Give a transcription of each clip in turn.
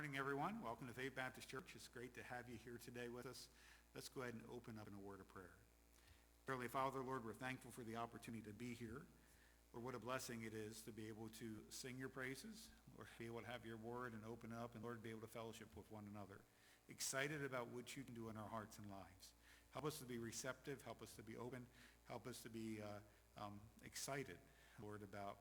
morning, everyone. Welcome to Faith Baptist Church. It's great to have you here today with us. Let's go ahead and open up in a word of prayer. Heavenly Father, Lord, we're thankful for the opportunity to be here. Lord, what a blessing it is to be able to sing your praises, Lord, be able to have your word and open up, and Lord, be able to fellowship with one another. Excited about what you can do in our hearts and lives. Help us to be receptive. Help us to be open. Help us to be excited, Lord, about,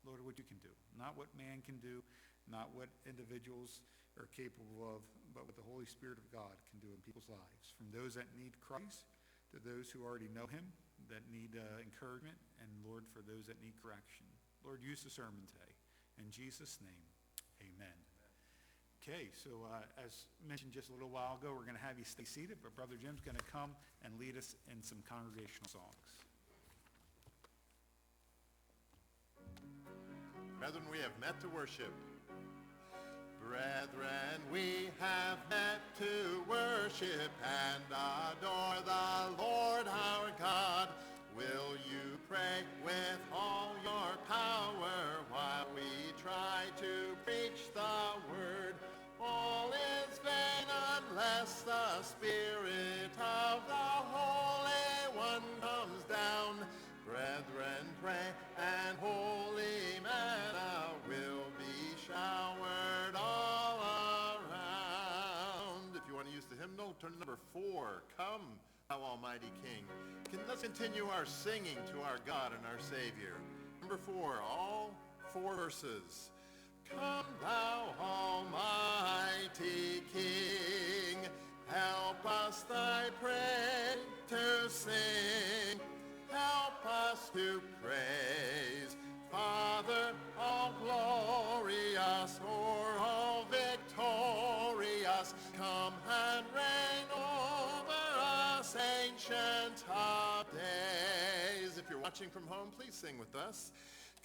Lord, what you can do. Not what man can do, not what individuals are capable of, but what the Holy Spirit of God can do in people's lives. From those that need Christ to those who already know him, that need encouragement, and Lord, for those that need correction. Lord, use the sermon today. In Jesus' name, amen. Okay, so as mentioned just a little while ago, we're going to have you stay seated, but Brother Jim's going to come and lead us in some congregational songs. Brethren, we have met to worship. Brethren, we have met to worship and adore the Lord our God. Will you pray with all your power while we try to preach the word? All is vain unless the Spirit of the Holy One comes down. Brethren, pray, and holy manna will be showered all around. If you want to use the hymnal, turn to number 4. Come, thou Almighty King. Let's continue our singing to our God and our Savior. Number 4, all 4 verses. Come, thou Almighty King, help us thy praise to sing. Help us to praise, Father, all glorious, or all victorious. Come and reign over us, Ancient of Days. If you're watching from home, please sing with us.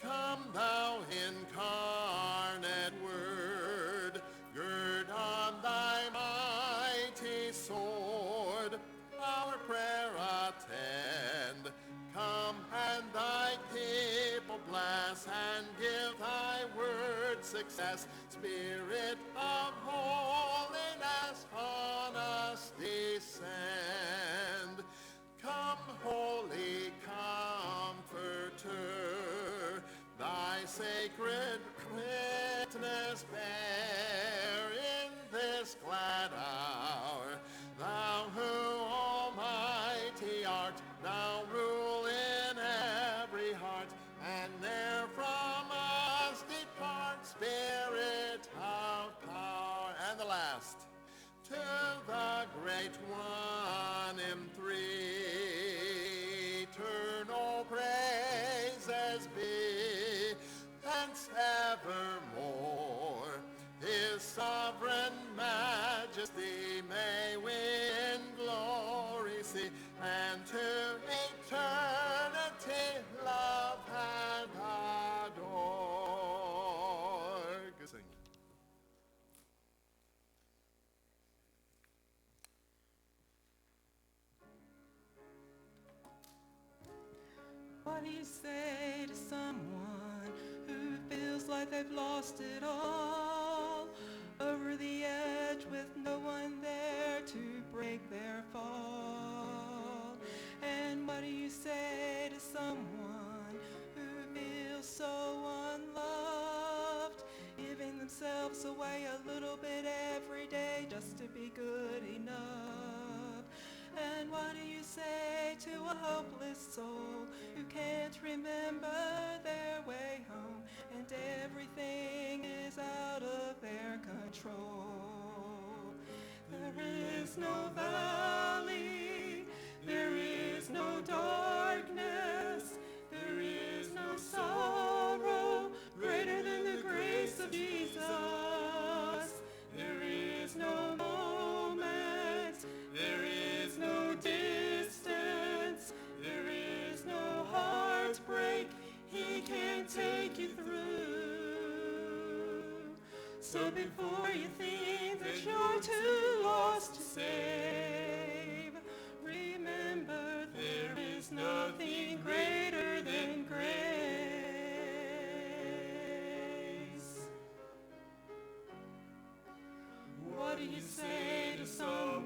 Come, thou incarnate Word, gird on thy mighty sword, our prayer attend. Come and thy people bless and give thy word success. Spirit of holiness on us descend. Come, Holy Comforter, thy sacred witness bear in this glad hour. Thou who almighty art, thou rule in every heart, and ne'er from us depart, Spirit of power. And the last, to the great one in 3 eternal praises be, thence evermore. His sovereign majesty may we in glory see, and to eternity love and adore. Good singing. What do you say to someone who feels like they've lost it all, over the edge with no one there to break their fall? And what do you say to someone who feels so unloved, giving themselves away a little bit every day just to be good enough? And what do you say to a hopeless soul who can't remember their way home, and everything is out of their control? There is no valley, there is no darkness, there is no sorrow greater than the grace of Jesus. There is no moment, there is no distance, there is no heartbreak he can't take you through. So before you think that you're too lost to save, remember there is nothing greater than grace. do you say to someone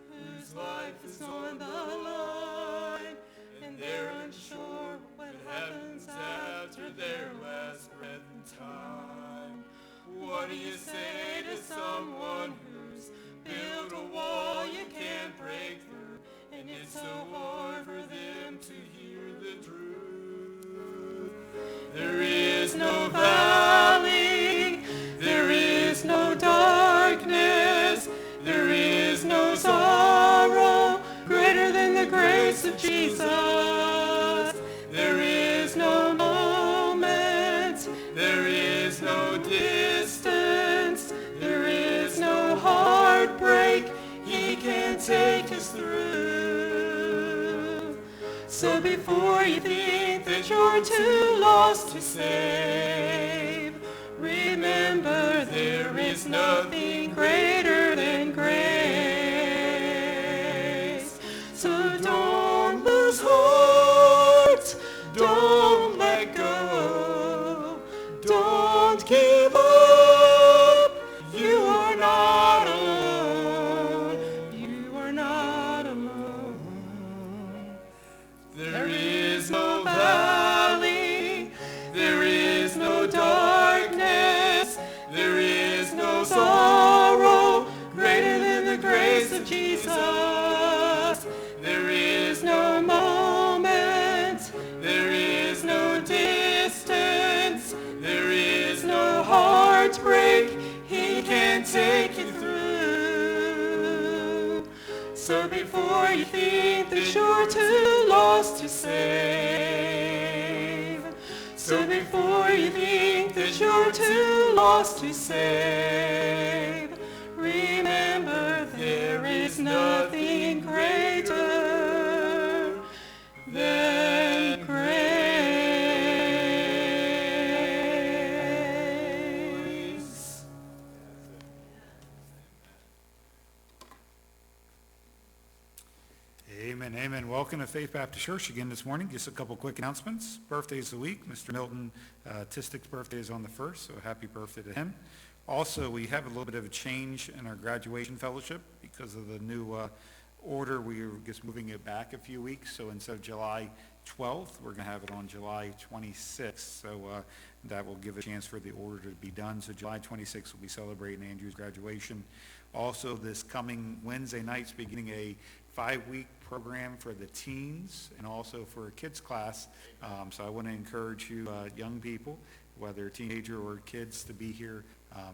whose life is on the line and they're unsure what happens after their last breath in time? What do you say to someone who's built a wall you can't break through, and it's so hard for them to hear the truth? There is no valley, there is no darkness, there is no sorrow greater than the grace of Jesus. There is no moment, there is no distance, there is no heartbreak he can't take us through. So before you think that you're too lost to save, remember there is nothing greater than grace. So don't lose heart, don't let go, don't give up. You are not alone, you are not alone. There is no valley, there is no darkness, there is no sorrow greater than the grace of Jesus. There is no moment, there is no distance, there is no heartbreak he can't take you through. So before you think that you're too lost to save, so before you think that you're too lost to save, remember there is nothing greater than grace. Amen, amen. Welcome to Faith Baptist Church again this morning. Just a couple quick announcements. Birthdays of the week. Mr. Milton Tistick's birthday is on the 1st, so happy birthday to him. Also, we have a little bit of a change in our graduation fellowship because of the new order. We are just moving it back a few weeks, so instead of July 12th, we're going to have it on July 26th, so that will give a chance for the order to be done. So July 26th, we'll be celebrating Andrew's graduation. Also, this coming Wednesday night's beginning a 5-week program for the teens and also for a kids class. So I want to encourage you young people, whether teenager or kids, to be here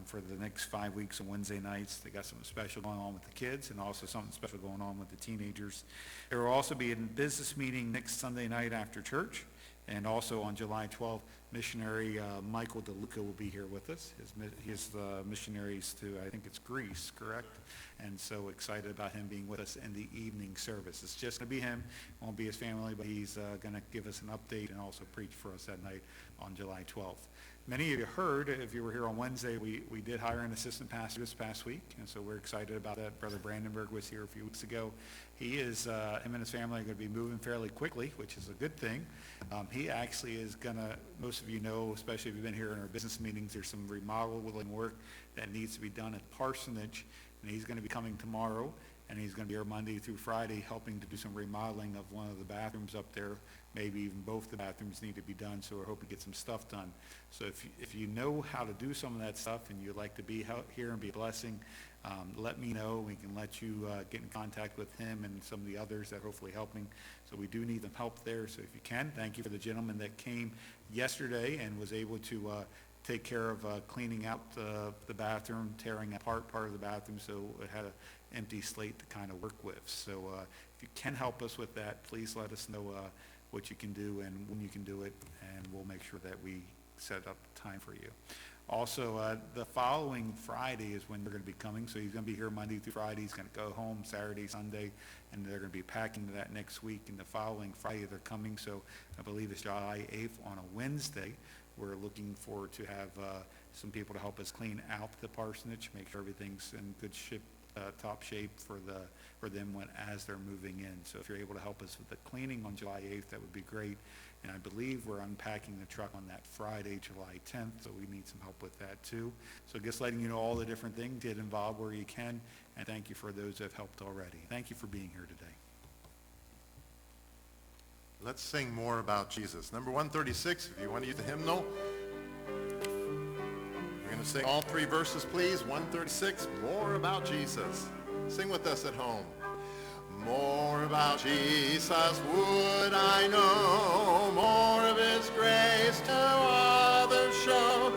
for the next 5 weeks on Wednesday nights. They got something special going on with the kids and also something special going on with the teenagers. There will also be a business meeting next Sunday night after church. And also on July 12th, missionary Michael DeLuca will be here with us. He's the missionaries to, I think it's Greece, correct? And so excited about him being with us in the evening service. It's just going to be him. Won't be his family, but he's going to give us an update and also preach for us that night on July 12th. Many of you heard, if you were here on Wednesday, we did hire an assistant pastor this past week, and so we're excited about that. Brother Brandenburg was here a few weeks ago. He is, him and his family are going to be moving fairly quickly, which is a good thing. He actually is going to, most of you know, especially if you've been here in our business meetings, there's some remodeling work that needs to be done at Parsonage, and he's going to be coming tomorrow, and he's going to be here Monday through Friday helping to do some remodeling of one of the bathrooms up there. Maybe even both the bathrooms need to be done, so we're hoping to get some stuff done. So if you know how to do some of that stuff and you'd like to be here and be a blessing, let me know. We can let you get in contact with him and some of the others that are hopefully helping. So we do need some help there. So if you can, thank you for the gentleman that came yesterday and was able to take care of cleaning out the bathroom, tearing apart part of the bathroom, so it had an empty slate to kind of work with. So if you can help us with that, please let us know what you can do and when you can do it, and we'll make sure that we set up time for you. Also, the following Friday is when they're going to be coming, so he's going to be here Monday through Friday. He's going to go home Saturday, Sunday, and they're going to be packing that next week. And the following Friday they're coming, so I believe it's July 8th on a Wednesday. We're looking forward to have some people to help us clean out the parsonage, make sure everything's in good shape top shape for them as they're moving in. So if you're able to help us with the cleaning on July 8th, that would be great. And I believe we're unpacking the truck on that Friday, July 10th, so we need some help with that too. So just letting you know all the different things, get involved where you can, and thank you for those that have helped already. Thank you for being here today. Let's sing more about Jesus. Number 136, if you want to use the hymnal. We're going to sing all three verses, please. 136, more about Jesus. Sing with us at home. More about Jesus would I know, more of his grace to others show,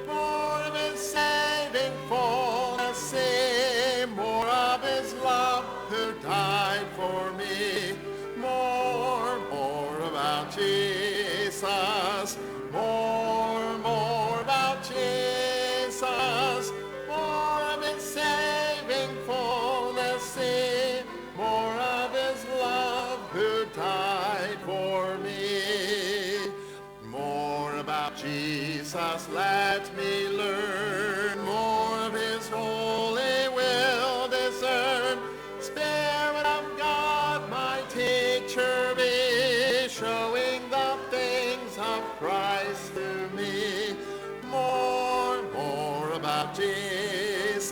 more of his saving fullness see, more of his love who died for me. More about Jesus, more about Jesus, more of his saving fullness see, more of his love who died for me. More about Jesus let me learn, more of his holy will discern. Spirit of God, my teacher be, showing the things of Christ to me. More about Jesus,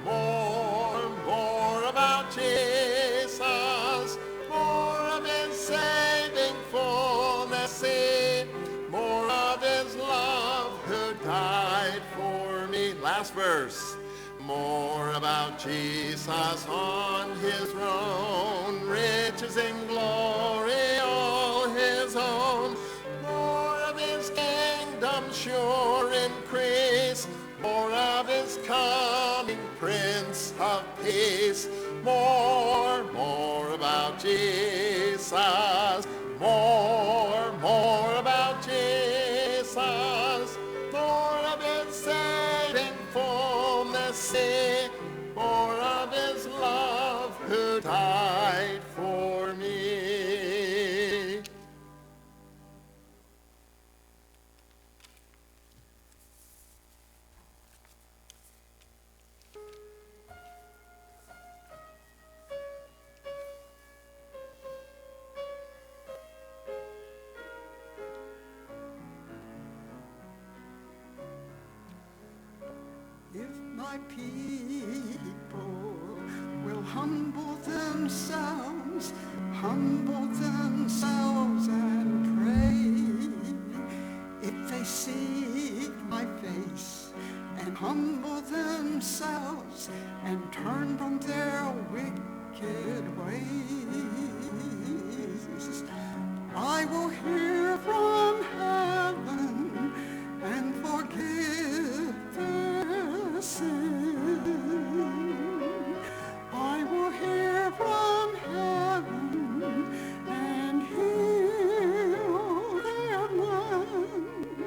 more about Jesus, more of his saving fullness see, more of his love who died for me. Last verse. More about Jesus on his throne, riches and glory all his own. More of his kingdom sure increase, more of his coming Prince of Peace. More about Jesus, more about Jesus, more of his saving fullness see, more of his love who died for me. If my people will humble themselves and pray, if they seek my face and humble themselves and turn from their wicked ways, I will hear from heaven and forgive their sin. I will hear from heaven and heal their land.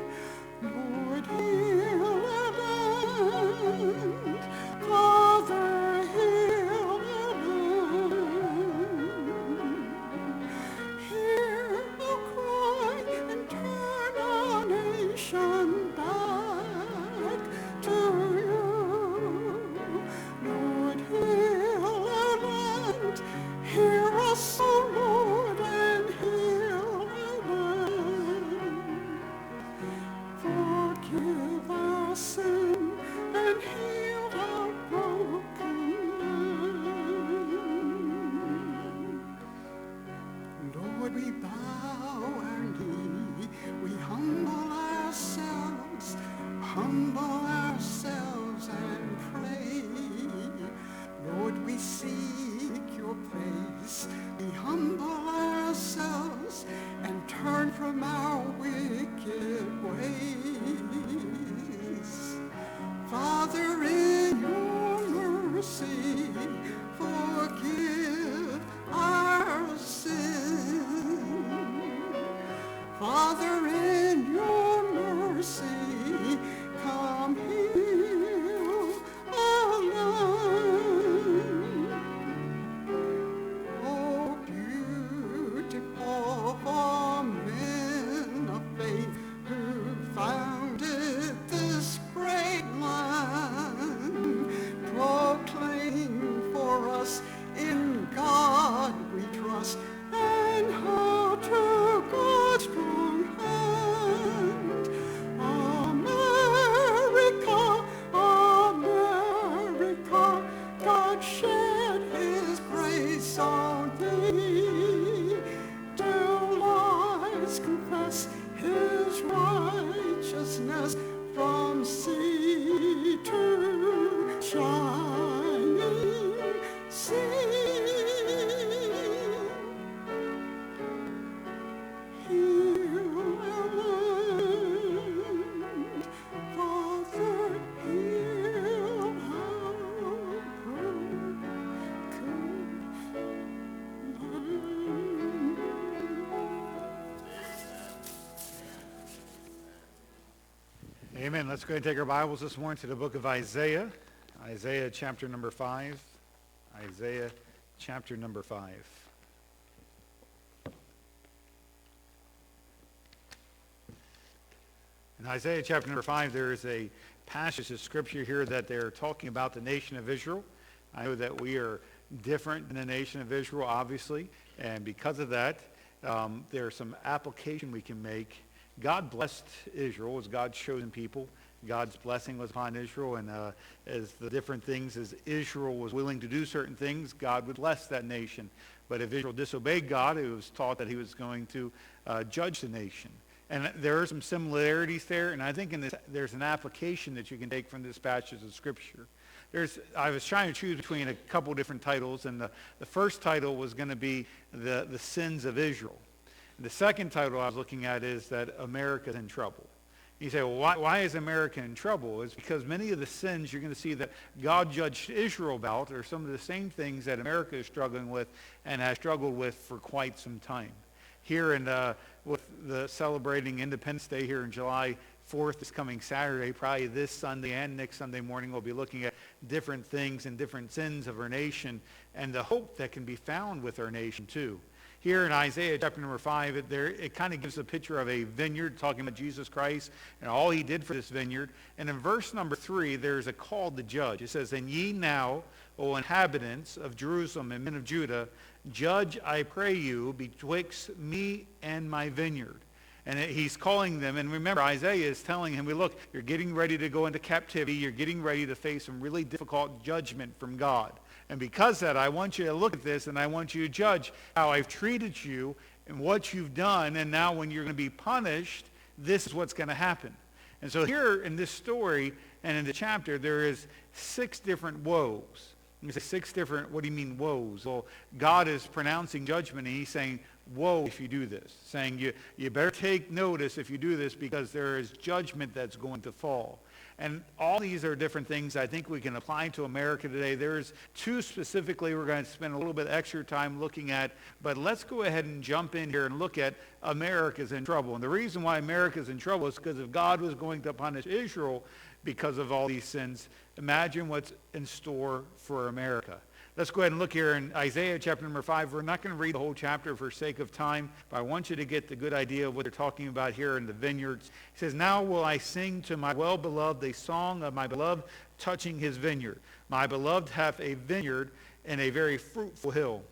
Lord, heal their land. Father, heal their land. Hear the cry and turn our nation back to you. Lord, heal our land. Hear us, O Lord, and heal our land. Forgive our sin and heal our broken land. Lord, we bow our knee, we humble ourselves and pray. Lord, we seek your face, we humble ourselves and turn from our wicked ways. Father, in your mercy, forgive our sin. Father, in your mercy, come heal our land. Oh, beautiful for men of faith who founded this great land, proclaim his righteousness from sea to shining sea. Heal our land, Father, heal our broken land. Amen. Let's go ahead and take our Bibles this morning to the book of Isaiah. Isaiah chapter number 5. Isaiah chapter number 5. In Isaiah chapter number 5, there is a passage of scripture here that they're talking about the nation of Israel. I know that we are different than the nation of Israel, obviously, and because of that, there's some application we can make. God blessed Israel as God's chosen people. God's blessing was upon Israel, and as the different things, as Israel was willing to do certain things, God would bless that nation. But if Israel disobeyed God, it was taught that he was going to judge the nation. And there are some similarities there, and I think in this, there's an application that you can take from this passage of Scripture. I was trying to choose between a couple different titles, and the first title was going to be the sins of Israel. And the second title I was looking at is that America's in trouble. You say, well, why is America in trouble? It's because many of the sins you're going to see that God judged Israel about are some of the same things that America is struggling with and has struggled with for quite some time. Here with the celebrating Independence Day here in July 4th, this coming Saturday, probably this Sunday and next Sunday morning, we'll be looking at different things and different sins of our nation and the hope that can be found with our nation too. Here in Isaiah chapter number 5, it kind of gives a picture of a vineyard, talking about Jesus Christ and all he did for this vineyard. And in verse number 3, there's a call to judge. It says, "And ye now, O inhabitants of Jerusalem and men of Judah, judge, I pray you, betwixt me and my vineyard." And he's calling them, and remember, Isaiah is telling him, look, you're getting ready to go into captivity. You're getting ready to face some really difficult judgment from God. And because of that, I want you to look at this, and I want you to judge how I've treated you and what you've done. And now when you're going to be punished, this is what's going to happen. And so here in this story and in the chapter, there is 6 different woes. You say 6 different, what do you mean woes? Well, God is pronouncing judgment, and he's saying, woe if you do this. Saying you better take notice if you do this, because there is judgment that's going to fall. And all these are different things I think we can apply to America today. There's 2 specifically we're going to spend a little bit extra time looking at. But let's go ahead and jump in here and look at America's in trouble. And the reason why America's in trouble is because if God was going to punish Israel because of all these sins, imagine what's in store for America. Let's go ahead and look here in Isaiah chapter number 5. We're not going to read the whole chapter for sake of time, but I want you to get the good idea of what they're talking about here in the vineyards. He says, "Now will I sing to my well-beloved a song of my beloved touching his vineyard. My beloved hath a vineyard in a very fruitful hill.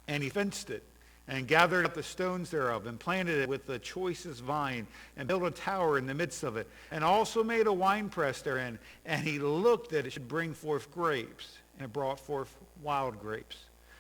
And he fenced it, and gathered up the stones thereof, and planted it with the choicest vine, and built a tower in the midst of it, and also made a winepress therein. And he looked that it should bring forth grapes, and it brought forth wild grapes."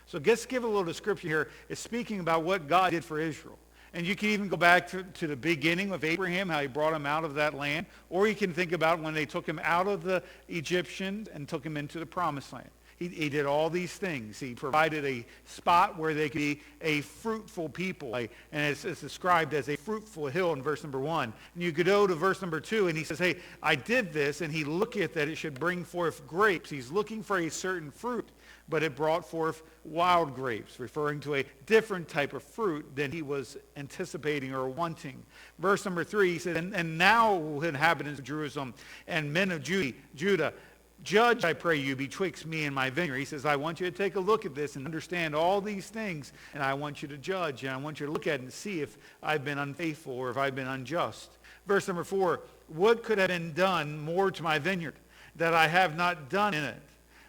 So let's give a little description here. It's speaking about what God did for Israel. And you can even go back to the beginning of Abraham, how he brought him out of that land. Or you can think about when they took him out of the Egyptians and took him into the promised land. He did all these things. He provided a spot where they could be a fruitful people. And it's described as a fruitful hill in verse number 1. And you could go to verse number 2, and he says, hey, I did this, and he looketh that it should bring forth grapes. He's looking for a certain fruit, but it brought forth wild grapes, referring to a different type of fruit than he was anticipating or wanting. Verse number 3, he said, and now, inhabitants of Jerusalem and men of Judah, judge, I pray you, betwixt me and my vineyard. He says, I want you to take a look at this and understand all these things, and I want you to judge, and I want you to look at it and see if I've been unfaithful or if I've been unjust. Verse number 4, what could have been done more to my vineyard that I have not done in it?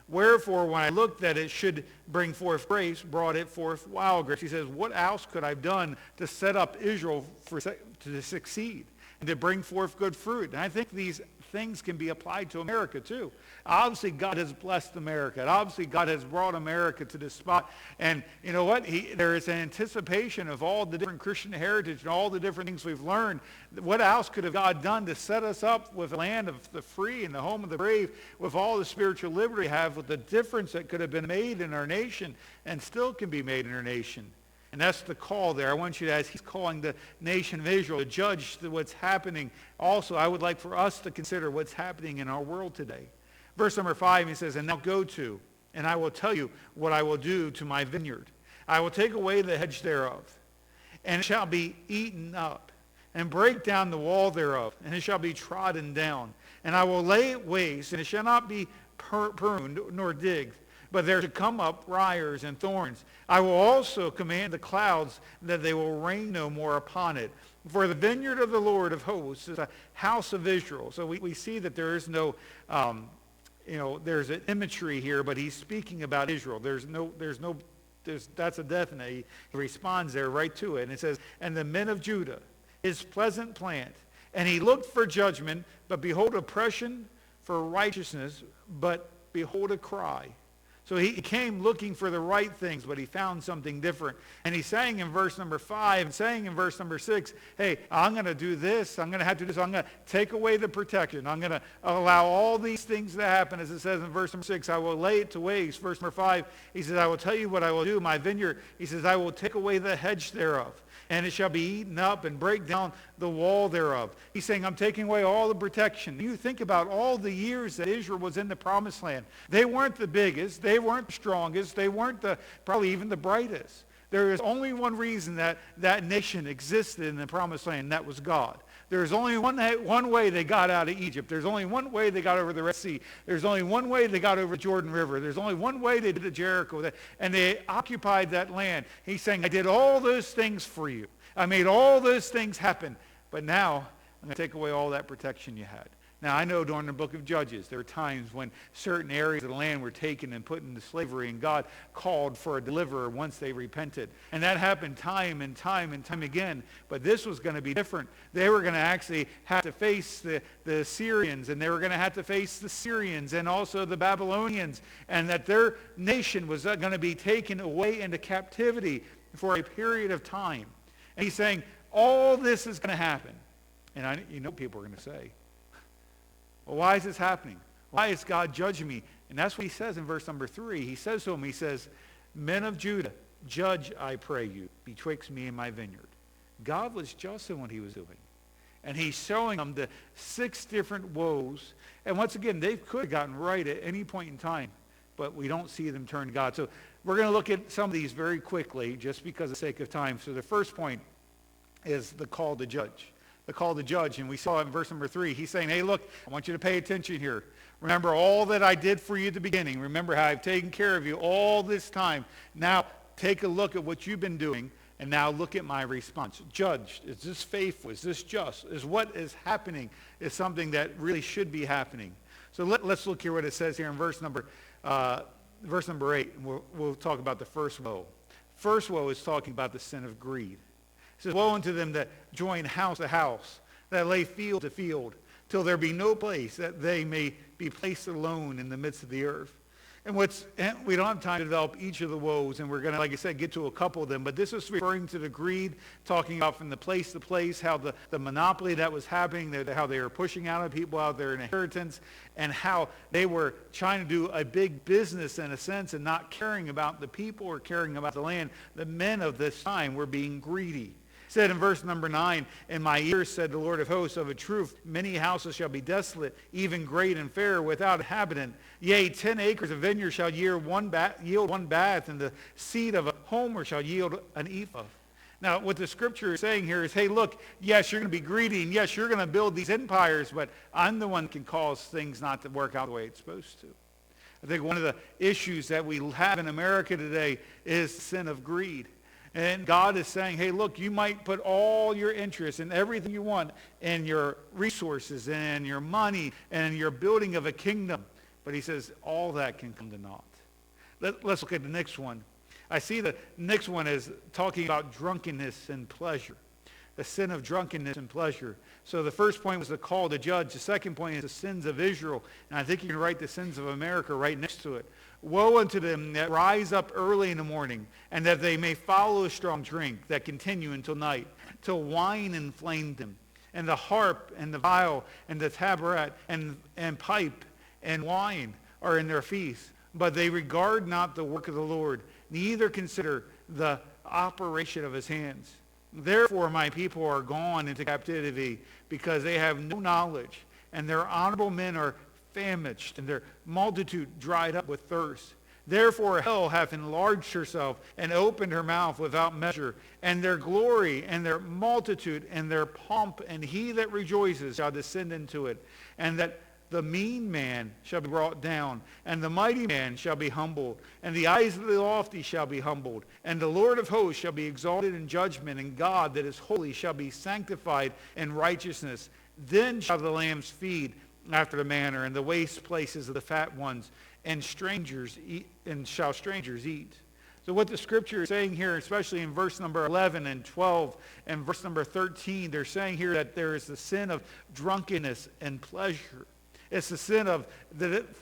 Wherefore, when I looked that it should bring forth grapes, brought it forth wild grapes. He says, what else could I have done to set up Israel to succeed? and to bring forth good fruit. And I think these things can be applied to America too. Obviously, God has blessed America. And obviously, God has brought America to this spot. And you know what? There is an anticipation of all the different Christian heritage and all the different things we've learned. What else could have God done to set us up with a land of the free and the home of the brave, with all the spiritual liberty we have, with the difference that could have been made in our nation and still can be made in our nation? And that's the call there. I want you to, as he's calling the nation of Israel to judge what's happening. Also, I would like for us to consider what's happening in our world today. Verse number 5, he says, "And now go to, and I will tell you what I will do to my vineyard. I will take away the hedge thereof, and it shall be eaten up, and break down the wall thereof, and it shall be trodden down. And I will lay it waste, and it shall not be pruned nor digged, but there shall come up briars and thorns. I will also command the clouds that they will rain no more upon it. For the vineyard of the Lord of hosts is a house of Israel." So we see that there is no, there's an imagery here, but he's speaking about Israel. That's a definite. He responds there right to it. And it says, "And the men of Judah, his pleasant plant, and he looked for judgment, but behold oppression, for righteousness, but behold a cry." So he came looking for the right things, but he found something different. And he's saying in verse number 5, saying in verse number 6, hey, I'm going to do this. I'm going to have to do this. I'm going to take away the protection. I'm going to allow all these things to happen. As it says in verse number 6, I will lay it to waste. Verse number 5, he says, I will tell you what I will do. My vineyard, he says, I will take away the hedge thereof, and it shall be eaten up, and break down the wall thereof. He's saying, I'm taking away all the protection. You think about all the years that Israel was in the promised land. They weren't the biggest. They weren't the strongest. They weren't probably even the brightest. There is only one reason that that nation existed in the promised land, and that was God. There's only one way they got out of Egypt. There's only one way they got over the Red Sea. There's only one way they got over the Jordan River. There's only one way they did the Jericho. And they occupied that land. He's saying, I did all those things for you. I made all those things happen. But now, I'm going to take away all that protection you had. Now, I know during the book of Judges, there were times when certain areas of the land were taken and put into slavery, and God called for a deliverer once they repented. And that happened time and time and time again. But this was going to be different. They were going to actually have to face the Assyrians, and they were going to have to face the Syrians and also the Babylonians, and that their nation was going to be taken away into captivity for a period of time. And he's saying, all this is going to happen. And people are going to say, well, why is this happening? Why is God judging me? And that's what he says in verse number 3. He says to him, he says, men of Judah, judge, I pray you, betwixt me and my vineyard. God was just in what he was doing. And he's showing them the 6 different woes. And once again, they could have gotten right at any point in time, but we don't see them turn to God. So we're going to look at some of these very quickly, just because of the sake of time. So the first point is the call to judge. The call to judge, and we saw it in verse number 3. He's saying, hey, look, I want you to pay attention here. Remember all that I did for you at the beginning. Remember how I've taken care of you all this time. Now take a look at what you've been doing, and now look at my response. Judge, is this faithful? Is this just? Is what is happening is something that really should be happening? So let's look here what it says here in verse number 8. We'll talk about the first woe. First woe is talking about the sin of greed. It says, woe unto them that join house to house, that lay field to field, till there be no place that they may be placed alone in the midst of the earth. And we don't have time to develop each of the woes, and we're going to, like I said, get to a couple of them. But this is referring to the greed, talking about from the place to place, how the monopoly that was happening, how they were pushing out of people out their inheritance, and how they were trying to do a big business in a sense and not caring about the people or caring about the land. The men of this time were being greedy. Said in verse number 9, in my ears said the Lord of hosts, of a truth, many houses shall be desolate, even great and fair, without inhabitant. Yea, 10 acres of vineyard shall yield one bath, and the seed of a homer shall yield an ephah. Now, what the scripture is saying here is, hey, look, yes, you're going to be greedy, and yes, you're going to build these empires, but I'm the one that can cause things not to work out the way it's supposed to. I think one of the issues that we have in America today is the sin of greed. And God is saying, hey, look, you might put all your interest in everything you want in your resources and your money and your building of a kingdom. But he says all that can come to naught. Let's look at the next one. I see the next one is talking about drunkenness and pleasure. the sin of drunkenness and pleasure. So the first point was the call to judge. The second point is the sins of Israel. And I think you can write the sins of America right next to it. Woe unto them that rise up early in the morning, and that they may follow a strong drink that continue until night, till wine inflame them, and the harp and the viol and the tabret and pipe and wine are in their feasts. But they regard not the work of the Lord, neither consider the operation of his hands. Therefore my people are gone into captivity, because they have no knowledge, and their honorable men are famished, and their multitude dried up with thirst. Therefore hell hath enlarged herself, and opened her mouth without measure. And their glory, and their multitude, and their pomp, and he that rejoices shall descend into it. And that the mean man shall be brought down, and the mighty man shall be humbled, and the eyes of the lofty shall be humbled, and the Lord of hosts shall be exalted in judgment, and God that is holy shall be sanctified in righteousness. Then shall the lambs feed after the manner, and the waste places of the fat ones, and strangers eat, and shall strangers eat. So what the scripture is saying here, especially in verse number 11 and 12 and verse number 13, they're saying here that there is the sin of drunkenness and pleasure. It's the sin of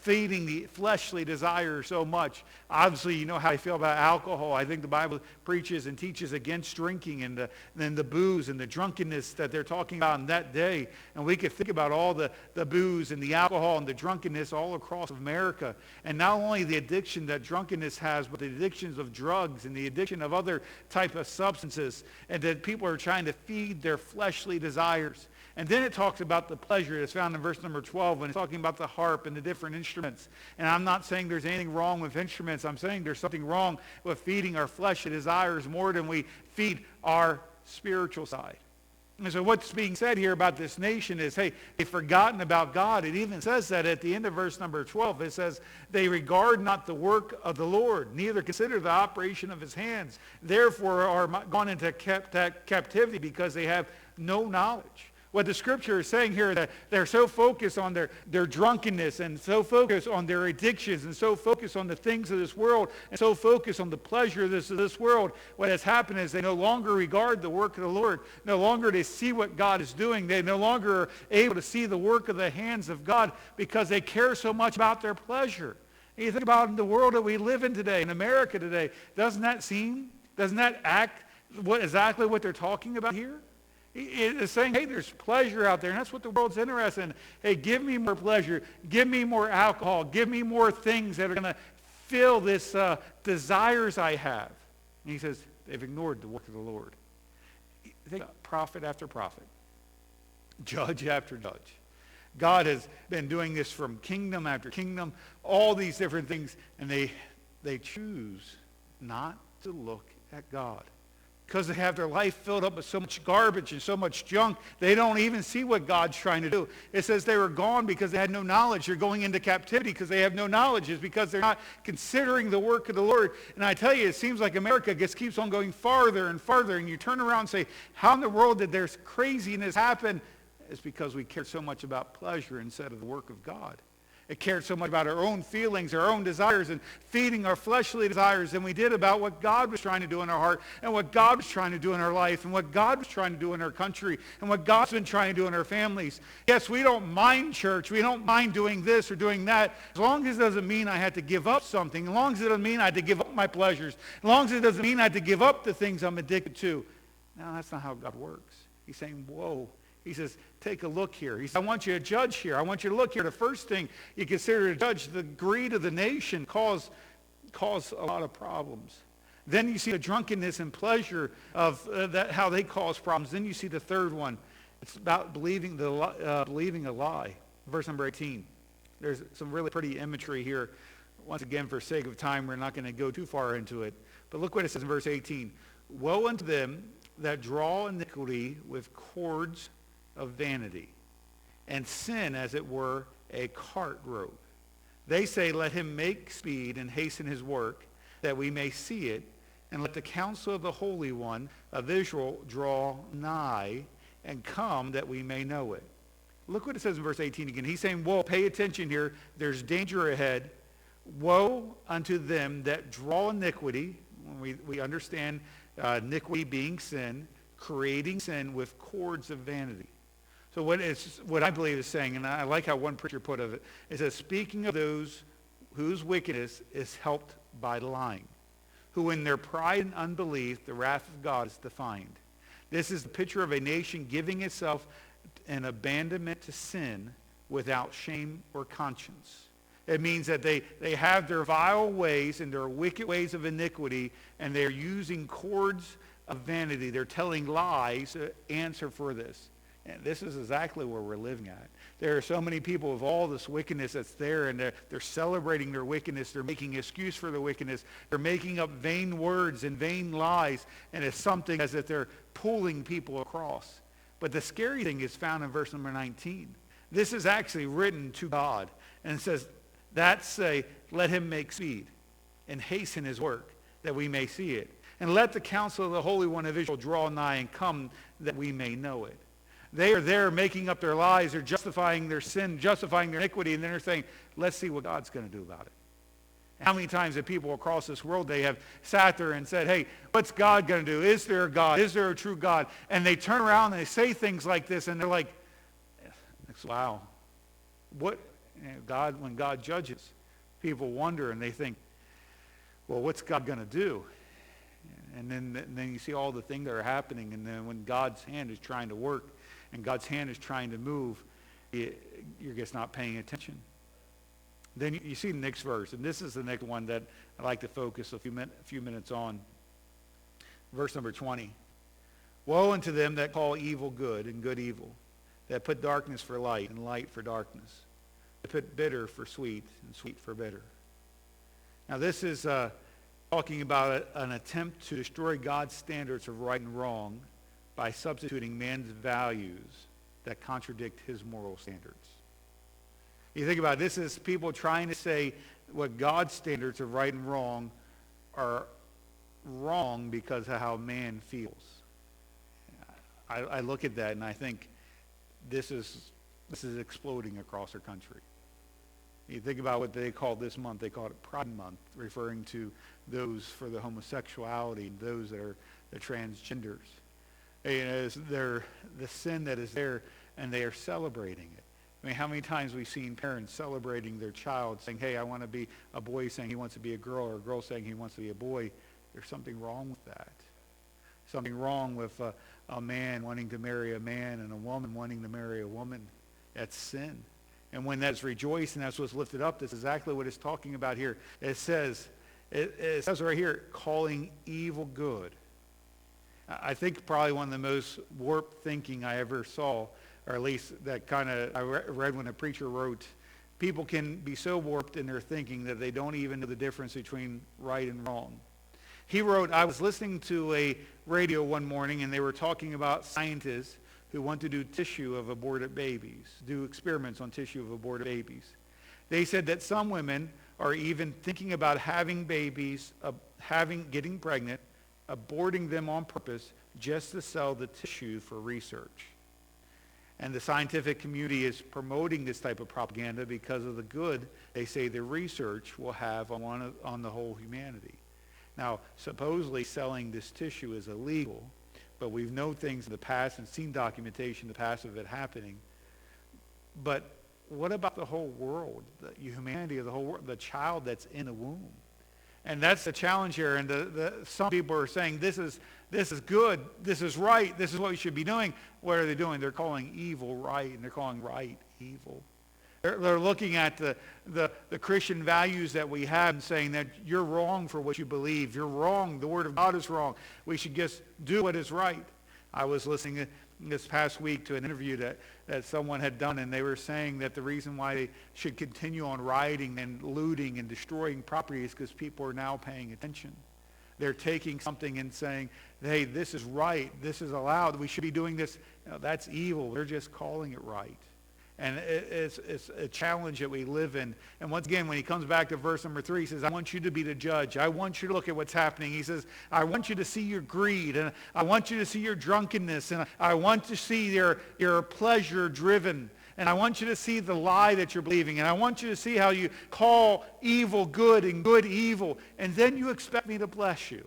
feeding the fleshly desire so much. Obviously, you know how I feel about alcohol. I think the Bible preaches and teaches against drinking and the booze and the drunkenness that they're talking about in that day. And we could think about all the booze and the alcohol and the drunkenness all across America. And not only the addiction that drunkenness has, but the addictions of drugs and the addiction of other type of substances. And that people are trying to feed their fleshly desires. And then it talks about the pleasure that's found in verse number 12 when it's talking about the harp and the different instruments. And I'm not saying there's anything wrong with instruments. I'm saying there's something wrong with feeding our fleshly desires more than we feed our spiritual side. And so what's being said here about this nation is, hey, they've forgotten about God. It even says that at the end of verse number 12. It says, they regard not the work of the Lord, neither consider the operation of his hands. Therefore are gone into captivity, because they have no knowledge. What the scripture is saying here is that they're so focused on their drunkenness, and so focused on their addictions, and so focused on the things of this world, and so focused on the pleasure of this world. What has happened is they no longer regard the work of the Lord. No longer they see what God is doing. They no longer are able to see the work of the hands of God, because they care so much about their pleasure. And you think about the world that we live in today, in America today, doesn't that act exactly what they're talking about here? It's saying, hey, there's pleasure out there, and that's what the world's interested in. Hey, give me more pleasure. Give me more alcohol. Give me more things that are going to fill this desires I have. And he says, they've ignored the work of the Lord. Think about prophet after prophet, judge after judge. God has been doing this from kingdom after kingdom, all these different things, and they choose not to look at God. Because they have their life filled up with so much garbage and so much junk, they don't even see what God's trying to do. It says they were gone because they had no knowledge. They're going into captivity because they have no knowledge. It's because they're not considering the work of the Lord. And I tell you, it seems like America just keeps on going farther and farther. And you turn around and say, how in the world did this craziness happen? It's because we care so much about pleasure instead of the work of God. It cared so much about our own feelings, our own desires, and feeding our fleshly desires than we did about what God was trying to do in our heart, and what God was trying to do in our life, and what God was trying to do in our country, and what God's been trying to do in our families. Yes, we don't mind church. We don't mind doing this or doing that, as long as it doesn't mean I had to give up something, as long as it doesn't mean I had to give up my pleasures, as long as it doesn't mean I had to give up the things I'm addicted to. No, that's not how God works. He's saying, whoa. He says, take a look here. He says, I want you to judge here. I want you to look here. The first thing you consider to judge, the greed of the nation cause a lot of problems. Then you see the drunkenness and pleasure of how they cause problems. Then you see the third one. It's about believing a lie. Verse number 18. There's some really pretty imagery here. Once again, for sake of time, we're not going to go too far into it. But look what it says in verse 18. Woe unto them that draw iniquity with cords of vanity, and sin, as it were, a cart rope. They say, let him make speed and hasten his work, that we may see it, and let the counsel of the Holy One of Israel draw nigh, and come that we may know it. Look what it says in verse 18 again. He's saying, woe, pay attention here. There's danger ahead. Woe unto them that draw iniquity. We understand iniquity being sin. creating sin with cords of vanity. So what I believe is saying, and I like how one preacher put it, it says, speaking of those whose wickedness is helped by lying, who in their pride and unbelief, the wrath of God is defined. This is the picture of a nation giving itself an abandonment to sin without shame or conscience. It means that they have their vile ways and their wicked ways of iniquity, and they're using cords of vanity. They're telling lies to answer for this. And this is exactly where we're living at. There are so many people with all this wickedness that's there, and they're celebrating their wickedness. They're making excuse for their wickedness. They're making up vain words and vain lies, and it's something as if they're pulling people across. But the scary thing is found in verse number 19. This is actually written to God, and it says, that say, let him make speed and hasten his work, that we may see it. And let the counsel of the Holy One of Israel draw nigh and come, that we may know it. They are there making up their lies. They're justifying their sin, justifying their iniquity, and then they're saying, let's see what God's going to do about it. How many times have people across this world, they have sat there and said, hey, what's God going to do? Is there a God? Is there a true God? And they turn around and they say things like this, and they're like, wow. What? God, when God judges, people wonder and they think, well, what's God going to do? And then you see all the things that are happening, and then when God's hand is trying to work and God's hand is trying to move, you're just not paying attention. Then you see the next verse, and this is the next one that I'd like to focus a few minutes on. Verse number 20. Woe unto them that call evil good and good evil, that put darkness for light and light for darkness, that put bitter for sweet and sweet for bitter. Now this is talking about an attempt to destroy God's standards of right and wrong by substituting man's values that contradict his moral standards. You think about it, this is people trying to say what God's standards of right and wrong are wrong because of how man feels. I look at that and I think this is exploding across our country. You think about what they call this month. They call it Pride Month, referring to those for the homosexuality, those that are the transgenders. It's the sin that is there, and they are celebrating it. I mean, how many times we've seen parents celebrating their child, saying, hey, I want to be a boy saying he wants to be a girl, or a girl saying he wants to be a boy. There's something wrong with that. Something wrong with a man wanting to marry a man and a woman wanting to marry a woman. That's sin. And when that's rejoiced and that's what's lifted up, that's exactly what it's talking about here. It says right here, calling evil good. I think probably one of the most warped thinking I ever saw, or at least that kind of I read when a preacher wrote, people can be so warped in their thinking that they don't even know the difference between right and wrong. He wrote, I was listening to a radio one morning, and they were talking about scientists who want to do tissue of aborted babies, do experiments on tissue of aborted babies. They said that some women are even thinking about having babies, getting pregnant, aborting them on purpose just to sell the tissue for research. And the scientific community is promoting this type of propaganda because of the good they say the research will have on the whole humanity. Now, supposedly selling this tissue is illegal, but we've known things in the past and seen documentation in the past of it happening. But what about the whole world, the humanity of the whole world, the child that's in the womb? And that's the challenge here. And some people are saying this is good, this is right, this is what we should be doing. What are they doing? They're calling evil right, and they're calling right evil. They're looking at the Christian values that we have and saying that you're wrong for what you believe. You're wrong. The Word of God is wrong. We should just do what is right. I was listening this past week to an interview that someone had done, and they were saying that the reason why they should continue on rioting and looting and destroying property is because people are now paying attention. They're taking something and saying, hey, this is right. This is allowed. We should be doing this. No, that's evil. They're just calling it right. And it's a challenge that we live in. And once again, when he comes back to verse number 3, he says, I want you to be the judge. I want you to look at what's happening. He says, I want you to see your greed, and I want you to see your drunkenness, and I want to see your pleasure driven, and I want you to see the lie that you're believing, and I want you to see how you call evil good and good evil, and then you expect me to bless you.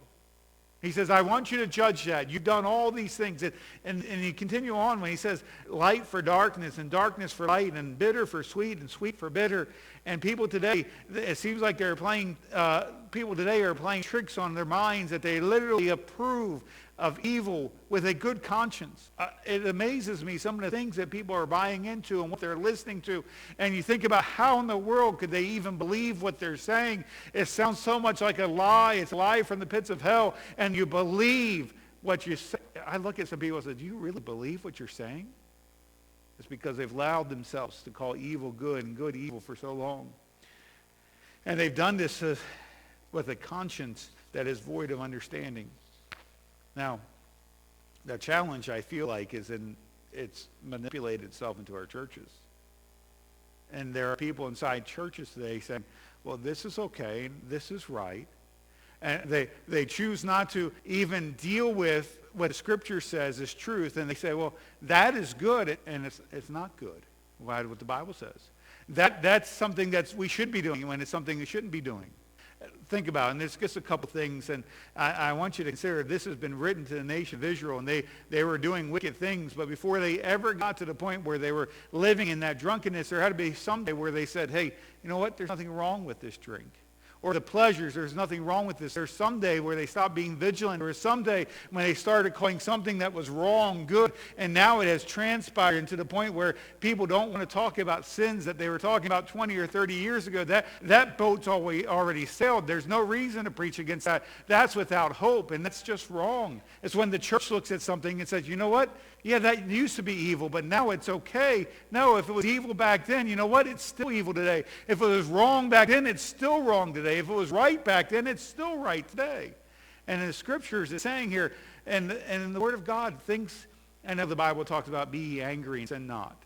He says, I want you to judge that. You've done all these things. And he continue on when he says, light for darkness and darkness for light and bitter for sweet and sweet for bitter. And people today, it seems like people today are playing tricks on their minds that they literally approve of evil with a good conscience. It amazes me some of the things that people are buying into and what they're listening to. And you think about how in the world could they even believe what they're saying? It sounds so much like a lie. It's a lie from the pits of hell. And you believe what you say. I look at some people and say, do you really believe what you're saying? It's because they've allowed themselves to call evil good and good evil for so long. And they've done this with a conscience that is void of understanding. Now, the challenge, I feel like, is it's manipulated itself into our churches. And there are people inside churches today saying, well, this is okay, this is right. And they choose not to even deal with what the Scripture says is truth. And they say, well, that is good, and it's not good. What the Bible says. That's something that we should be doing when it's something we shouldn't be doing. Think about it, and there's just a couple things, and I want you to consider this has been written to the nation of Israel, and they were doing wicked things, but before they ever got to the point where they were living in that drunkenness, there had to be someday where they said, hey, you know what, there's nothing wrong with this drink. Or the pleasures, there's nothing wrong with this. There's someday where they stopped being vigilant. There was someday when they started calling something that was wrong good. And now it has transpired to the point where people don't want to talk about sins that they were talking about 20 or 30 years ago. That boat's already sailed. There's no reason to preach against that. That's without hope, and that's just wrong. It's when the church looks at something and says, you know what? Yeah, that used to be evil, but now it's okay. No, if it was evil back then, you know what? It's still evil today. If it was wrong back then, it's still wrong today. If it was right back then, it's still right today. And in the Scriptures, it's saying here, and in the Word of God, I know the Bible talks about be ye angry and sin not.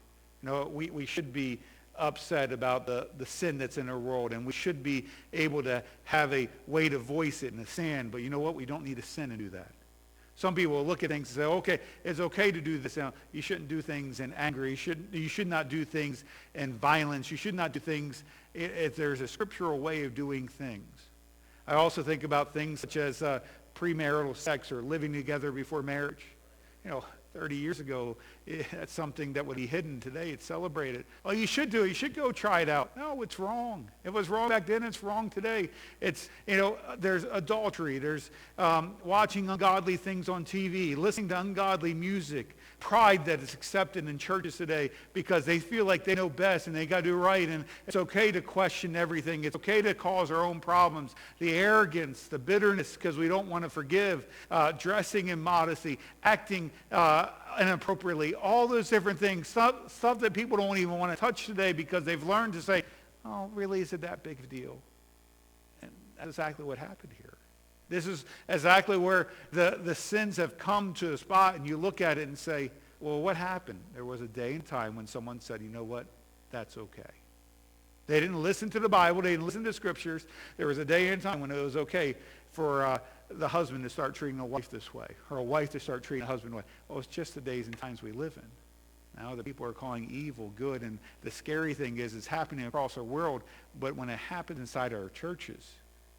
You know, we should be upset about the sin that's in our world, and we should be able to have a way to voice it in the sand. But you know what? We don't need to sin and do that. Some people will look at things and say, okay, it's okay to do this. Now, you shouldn't do things in anger. You should not do things in violence. You should not do things if there's a scriptural way of doing things. I also think about things such as premarital sex or living together before marriage. You know, 30 years ago, that's something that would be hidden. Today, it's celebrated. Oh, you should do it. You should go try it out. No, it's wrong. It was wrong back then. It's wrong today. It's, there's adultery. There's watching ungodly things on TV, listening to ungodly music, pride that is accepted in churches today because they feel like they know best and they got to do right. And it's okay to question everything. It's okay to cause our own problems. The arrogance, the bitterness because we don't want to forgive, dressing in modesty, acting inappropriately, all those different things, stuff that people don't even want to touch today because they've learned to say, oh, really, is it that big of a deal? And that's exactly what happened here. This is exactly where the sins have come to a spot, and you look at it and say, well, what happened? There was a day and time when someone said, you know what, that's okay. They didn't listen to the Bible. They didn't listen to Scriptures. There was a day and time when it was okay for the husband to start treating a wife this way, or a wife to start treating a husband this way. Well, it's just the days and times we live in. Now the people are calling evil good, and the scary thing is it's happening across our world, but when it happens inside our churches,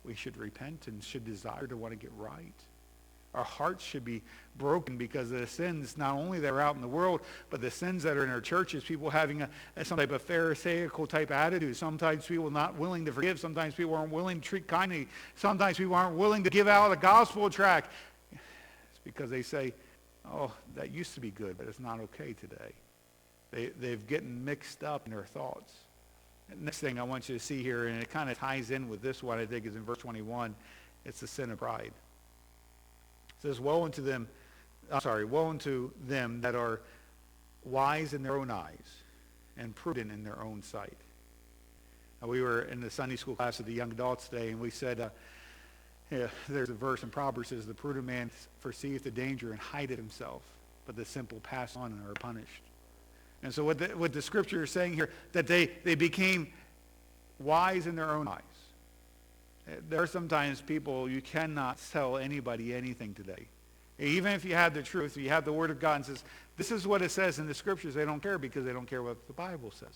we should repent and should desire to want to get right. Our hearts should be broken because of the sins, not only that are out in the world, but the sins that are in our churches, people having some type of Pharisaical type attitude. Sometimes people not willing to forgive. Sometimes people aren't willing to treat kindly. Sometimes people aren't willing to give out a gospel tract. It's because they say, oh, that used to be good, but it's not okay today. They've gotten mixed up in their thoughts. Next thing I want you to see here, and it kind of ties in with this one, I think, is in verse 21. It's the sin of pride. It says, woe unto them that are wise in their own eyes and prudent in their own sight. Now, we were in the Sunday school class with the young adults today, and we said, there's a verse in Proverbs that says, the prudent man foreseeth the danger and hideth himself, but the simple pass on and are punished. And so what the Scripture is saying here, that they became wise in their own eyes. There are sometimes people, you cannot tell anybody anything today. Even if you have the truth, you have the Word of God and says, this is what it says in the Scriptures, they don't care because they don't care what the Bible says.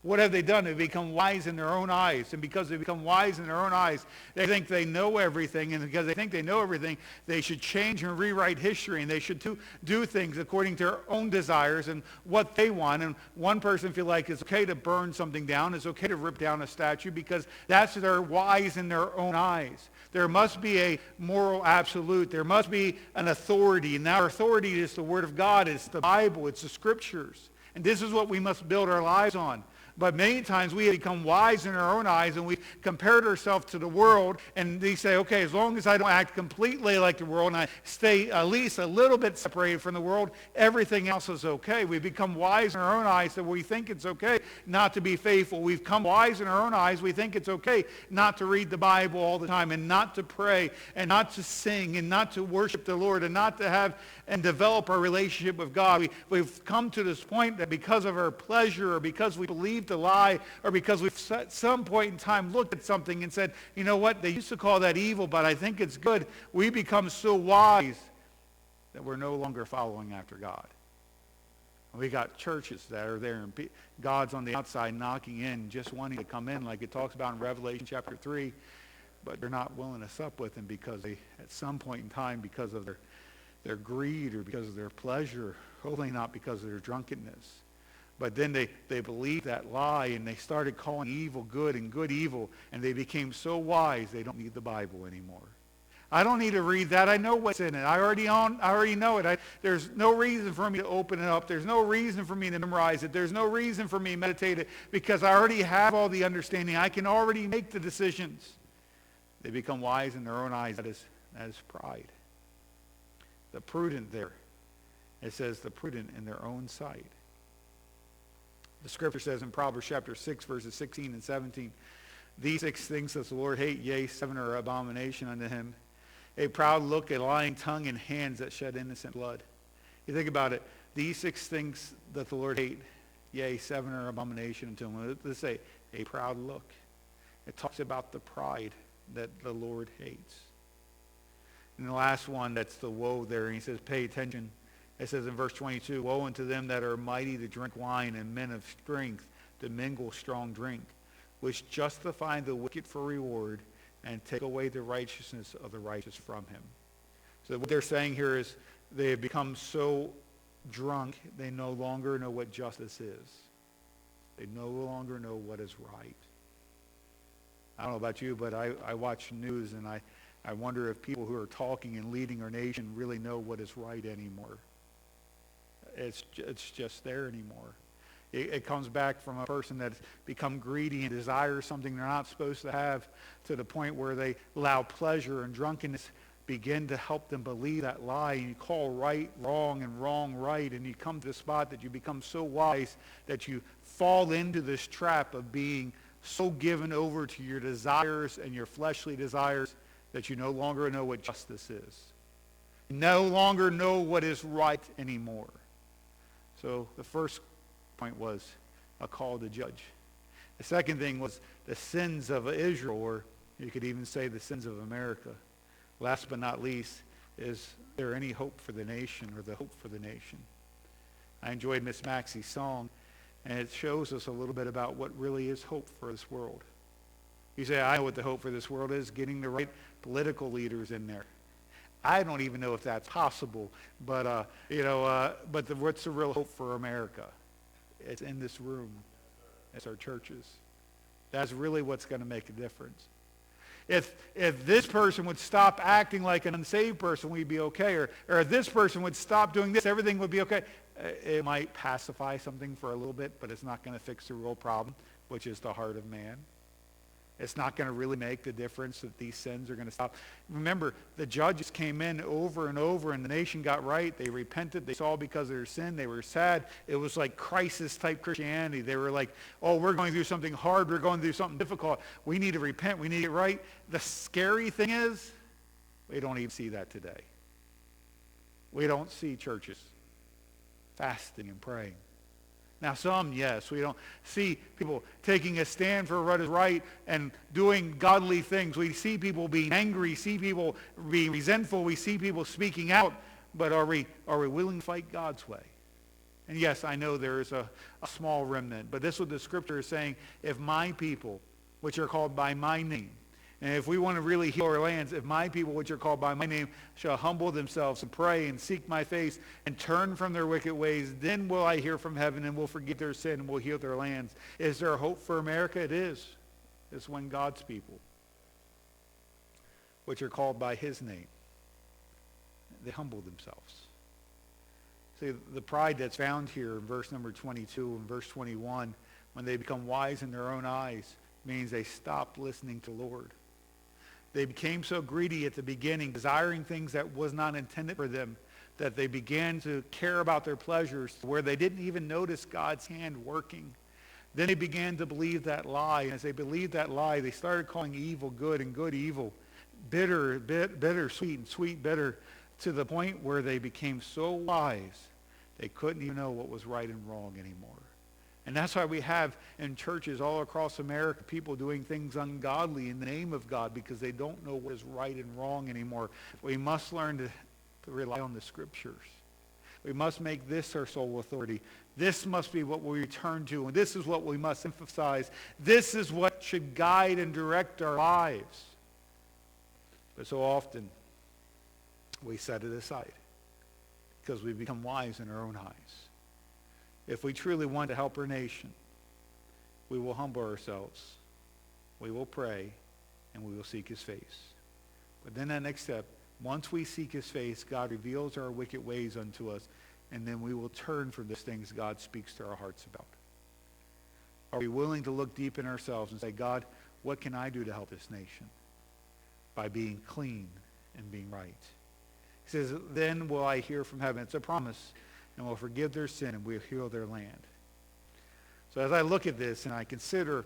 What have they done? They've become wise in their own eyes. And because they become wise in their own eyes, they think they know everything. And because they think they know everything, they should change and rewrite history. And they should do things according to their own desires and what they want. And one person feels like it's okay to burn something down. It's okay to rip down a statue because they're wise in their own eyes. There must be a moral absolute. There must be an authority. And our authority is the Word of God. It's the Bible. It's the Scriptures. And this is what we must build our lives on. But many times we have become wise in our own eyes and we've compared ourselves to the world, and they say, okay, as long as I don't act completely like the world and I stay at least a little bit separated from the world, everything else is okay. We've become wise in our own eyes that we think it's okay not to be faithful. We've become wise in our own eyes. We think it's okay not to read the Bible all the time and not to pray and not to sing and not to worship the Lord and not to have and develop our relationship with God. We've come to this point that because of our pleasure or because we believed a lie or because we've at some point in time looked at something and said, you know what, they used to call that evil, but I think it's good. We become so wise that we're no longer following after God. We got churches that are there and God's on the outside knocking in, just wanting to come in like it talks about in Revelation chapter 3, but they're not willing to sup with him because they, at some point in time, because of their greed or because of their pleasure, hopefully not because of their drunkenness. But then they believed that lie and they started calling evil good and good evil, and they became so wise they don't need the Bible anymore. I don't need to read that. I know what's in it. I already know it. There's no reason for me to open it up. There's no reason for me to memorize it. There's no reason for me to meditate it because I already have all the understanding. I can already make the decisions. They become wise in their own eyes. That is pride. The prudent there. It says the prudent in their own sight. The scripture says in Proverbs chapter 6, verses 16 and 17, these 6 things does the Lord hate, yea, 7 are abomination unto him. A proud look, a lying tongue, and hands that shed innocent blood. You think about it. These 6 things that the Lord hate, yea, 7 are abomination unto him. Let's say a proud look. It talks about the pride that the Lord hates. And the last one, that's the woe there. And he says, pay attention. It says in verse 22, woe unto them that are mighty to drink wine and men of strength to mingle strong drink, which justify the wicked for reward and take away the righteousness of the righteous from him. So what they're saying here is they have become so drunk they no longer know what justice is. They no longer know what is right. I don't know about you, but I watch news and I wonder if people who are talking and leading our nation really know what is right anymore. It's just there anymore. It comes back from a person that's become greedy and desires something they're not supposed to have to the point where they allow pleasure and drunkenness begin to help them believe that lie. And you call right wrong and wrong right, and you come to the spot that you become so wise that you fall into this trap of being so given over to your desires and your fleshly desires that you no longer know what justice is. You no longer know what is right anymore. So the first point was a call to judge. The second thing was the sins of Israel, or you could even say the sins of America. Last but not least, is there any hope for the nation or the hope for the nation? I enjoyed Miss Maxie's song, and it shows us a little bit about what really is hope for this world. You say, I know what the hope for this world is, getting the right political leaders in there. I don't even know if that's possible, but what's the real hope for America? It's in this room. It's our churches. That's really what's going to make a difference. If this person would stop acting like an unsaved person, we'd be okay. Or if this person would stop doing this, everything would be okay. It might pacify something for a little bit, but it's not going to fix the real problem, which is the heart of man. It's not going to really make the difference that these sins are going to stop. Remember, the judges came in over and over, and the nation got right. They repented. They saw because of their sin. They were sad. It was like crisis-type Christianity. They were like, oh, we're going through something hard. We're going through something difficult. We need to repent. We need to get right. The scary thing is, we don't even see that today. We don't see churches fasting and praying. Now some, yes. We don't see people taking a stand for what is right and doing godly things. We see people being angry, see people being resentful, we see people speaking out, but are we willing to fight God's way? And yes, I know there is a small remnant, but this is what the scripture is saying. If my people, which are called by my name, and if we want to really heal our lands, if my people, which are called by my name, shall humble themselves and pray and seek my face and turn from their wicked ways, then will I hear from heaven and will forgive their sin and will heal their lands. Is there a hope for America? It is. It's when God's people, which are called by his name, they humble themselves. See, the pride that's found here in verse number 22 and verse 21, when they become wise in their own eyes, means they stopped listening to the Lord. They became so greedy at the beginning, desiring things that was not intended for them, that they began to care about their pleasures where they didn't even notice God's hand working. Then they began to believe that lie. And as they believed that lie, they started calling evil good and good evil, bitter sweet and sweet bitter, to the point where they became so wise they couldn't even know what was right and wrong anymore. And that's why we have in churches all across America people doing things ungodly in the name of God because they don't know what is right and wrong anymore. We must learn to rely on the scriptures. We must make this our sole authority. This must be what we return to, and this is what we must emphasize. This is what should guide and direct our lives. But so often, we set it aside because we become wise in our own eyes. If we truly want to help our nation, we will humble ourselves, we will pray, and we will seek his face. But then that next step, once we seek his face, God reveals our wicked ways unto us, and then we will turn from those things God speaks to our hearts about. Are we willing to look deep in ourselves and say, God, what can I do to help this nation? By being clean and being right. He says, then will I hear from heaven. It's a promise. And will forgive their sin and will heal their land. So as I look at this and I consider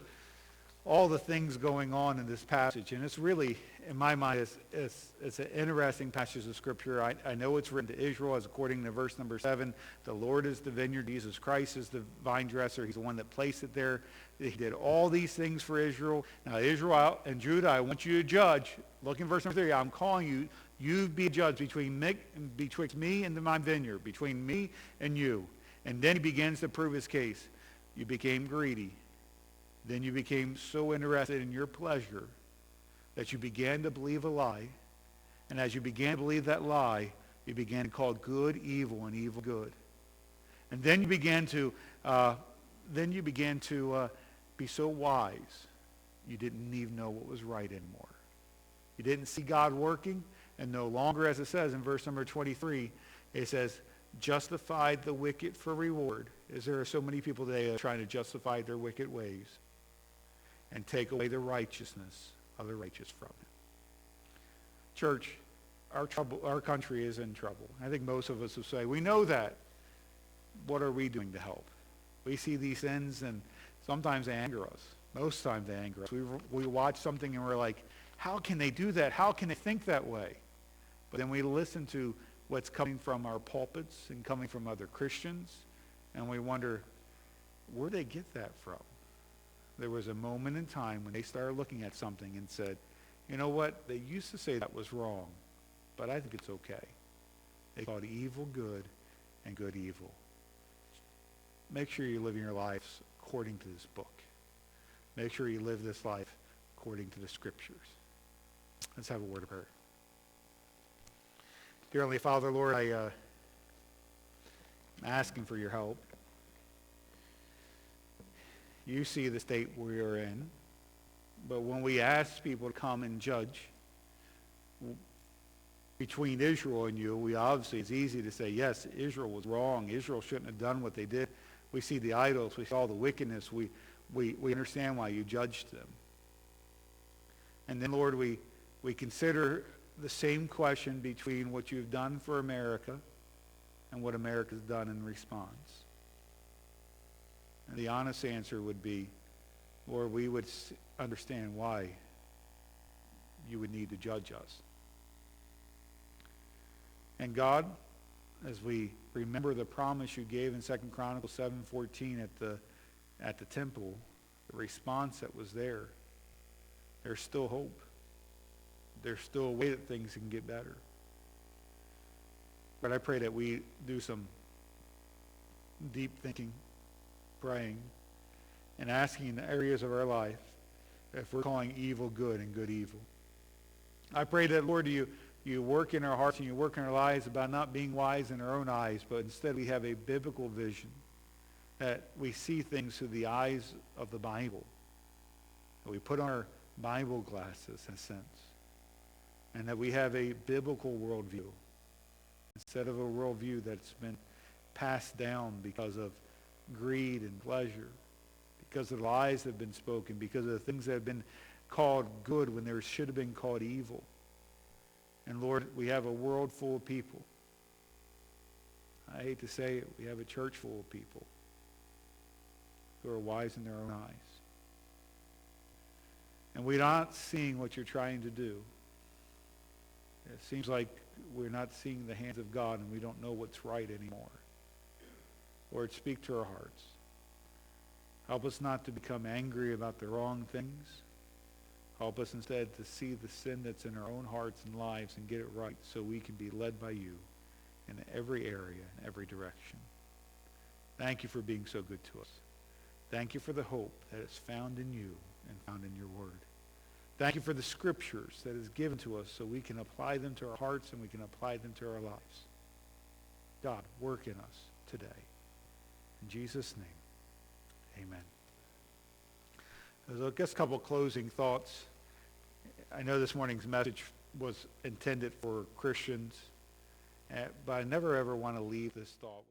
all the things going on in this passage, and it's really, in my mind, it's an interesting passage of Scripture. I know it's written to Israel, as according to verse number 7, the Lord is the vineyard, Jesus Christ is the vine dresser. He's the one that placed it there. He did all these things for Israel. Now Israel and Judah, I want you to judge. Look in verse number 3. I'm calling you. You be a judge betwixt me and my vineyard, between me and you. And then he begins to prove his case. You became greedy. Then you became so interested in your pleasure that you began to believe a lie. And as you began to believe that lie, you began to call good evil and evil good. And then you began to be so wise, you didn't even know what was right anymore. You didn't see God working. And no longer, as it says in verse number 23, it says, justified the wicked for reward. As there are so many people today that are trying to justify their wicked ways and take away the righteousness of the righteous from it. Church, our country is in trouble. I think most of us will say, we know that. What are we doing to help? We see these sins and sometimes they anger us. Most times they anger us. We watch something and we're like, how can they do that? How can they think that way? But then we listen to what's coming from our pulpits and coming from other Christians, and we wonder, where did they get that from? There was a moment in time when they started looking at something and said, you know what, they used to say that was wrong, but I think it's okay. They called evil good and good evil. Make sure you live your lives according to this book. Make sure you live this life according to the scriptures. Let's have a word of prayer. Dear Heavenly Father, Lord, I'm asking for your help. You see the state we are in, but when we ask people to come and judge between Israel and you, it's easy to say, yes, Israel was wrong. Israel shouldn't have done what they did. We see the idols. We see all the wickedness. We understand why you judged them. And then, Lord, we consider the same question between what you've done for America and what America's done in response. And the honest answer would be, Lord, we would understand why you would need to judge us. And God, as we remember the promise you gave in 2 Chronicles 7:14 at the temple, the response that was there, there's still hope. There's still a way that things can get better. But I pray that we do some deep thinking, praying, and asking in the areas of our life if we're calling evil good and good evil. I pray that, Lord, you work in our hearts and you work in our lives about not being wise in our own eyes, but instead we have a biblical vision, that we see things through the eyes of the Bible, that we put on our Bible glasses, in a sense, and that we have a biblical worldview instead of a worldview that's been passed down because of greed and pleasure, because of the lies that have been spoken, because of the things that have been called good when they should have been called evil. And Lord, we have a world full of people. I hate to say it, we have a church full of people who are wise in their own eyes. And we're not seeing what you're trying to do. It seems like we're not seeing the hands of God and we don't know what's right anymore. Lord, speak to our hearts. Help us not to become angry about the wrong things. Help us instead to see the sin that's in our own hearts and lives and get it right so we can be led by you in every area, in every direction. Thank you for being so good to us. Thank you for the hope that is found in you and found in your word. Thank you for the scriptures that is given to us so we can apply them to our hearts and we can apply them to our lives. God, work in us today. In Jesus' name, amen. There's a couple closing thoughts. I know this morning's message was intended for Christians, but I never ever want to leave this thought.